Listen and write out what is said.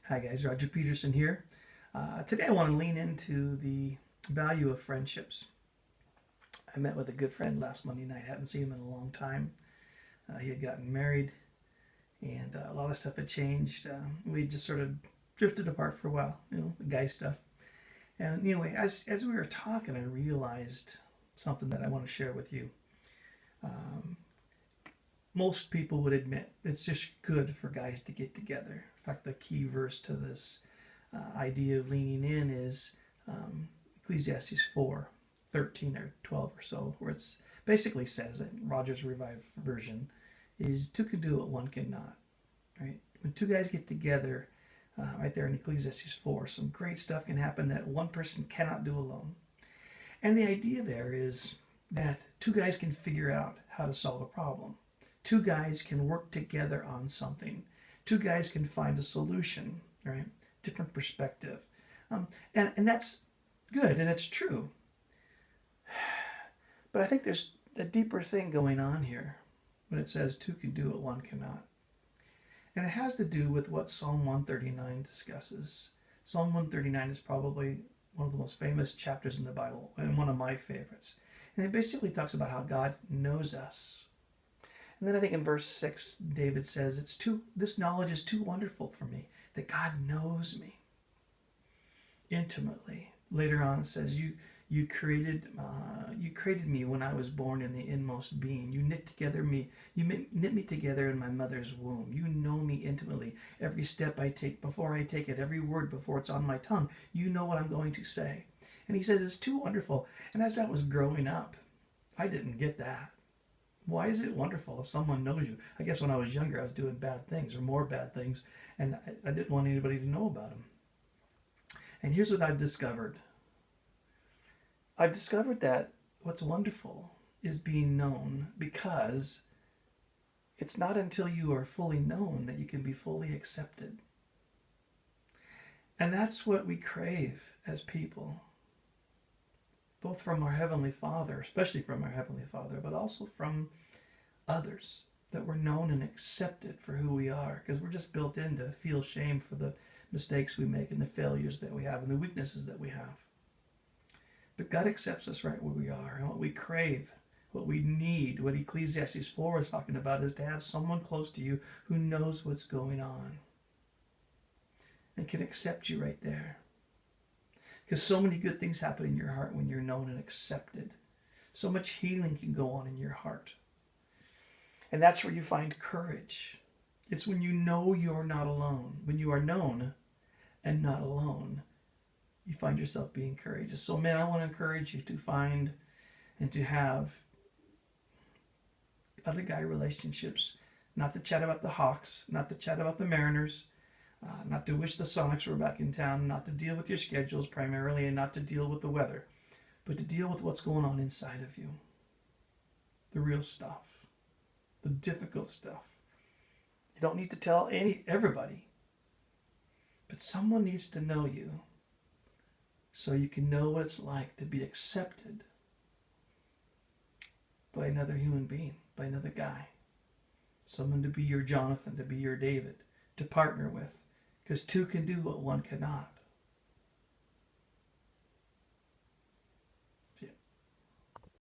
Hi guys, Roger Peterson here. Today I want to lean into the value of friendships. I met with a good friend last Monday night. Hadn't seen him in a long time. He had gotten married, and a lot of stuff had changed. We just sort of drifted apart for a while, the guy stuff. And anyway, as we were talking, I realized something that I want to share with you. Um, Most people would admit it's just good for guys to get together. In fact, the key verse to this idea of leaning in is Ecclesiastes 4:13 or 12 or so, where it's basically says that Rogers Revived Version is two can do what one cannot. Right? When two guys get together, right there in Ecclesiastes 4, some great stuff can happen that one person cannot do alone. And the idea there is that two guys can figure out how to solve a problem. Two guys can work together on something. Two guys can find a solution, right? Different perspective. And that's good and it's true. But I think there's a deeper thing going on here when it says two can do what one cannot. And it has to do with what Psalm 139 discusses. Psalm 139 is probably one of the most famous chapters in the Bible and one of my favorites. And it basically talks about how God knows us. And then I think in verse 6, David says, this knowledge is too wonderful for me, that God knows me intimately. Later on it says, you created me when I was born in the inmost being. You knit me together in my mother's womb. You know me intimately. Every step I take, before I take it, every word before it's on my tongue, you know what I'm going to say. And he says it's too wonderful. And as I was growing up, I didn't get that. Why is it wonderful if someone knows you? I guess when I was younger, I was doing bad things or more bad things, and I didn't want anybody to know about them. And here's what I've discovered. I've discovered that what's wonderful is being known, because it's not until you are fully known that you can be fully accepted. And that's what we crave as people, both from our Heavenly Father, especially from our Heavenly Father, but also from others, that we're known and accepted for who we are, because we're just built in to feel shame for the mistakes we make and the failures that we have and the weaknesses that we have. But God accepts us right where we are, and what we crave, what we need, what Ecclesiastes 4 is talking about, is to have someone close to you who knows what's going on and can accept you right there. Because so many good things happen in your heart when you're known and accepted. So much healing can go on in your heart. And that's where you find courage. It's when you know you're not alone. When you are known and not alone, you find yourself being courageous. So, man, I want to encourage you to find and to have other guy relationships. Not to chat about the Hawks, not to chat about the Mariners, not to wish the Sonics were back in town, not to deal with your schedules primarily, and not to deal with the weather, but to deal with what's going on inside of you. The real stuff. The difficult stuff. You don't need to tell everybody, but someone needs to know you so you can know what it's like to be accepted by another human being, by another guy. Someone to be your Jonathan, to be your David, to partner with. Because two can do what one cannot.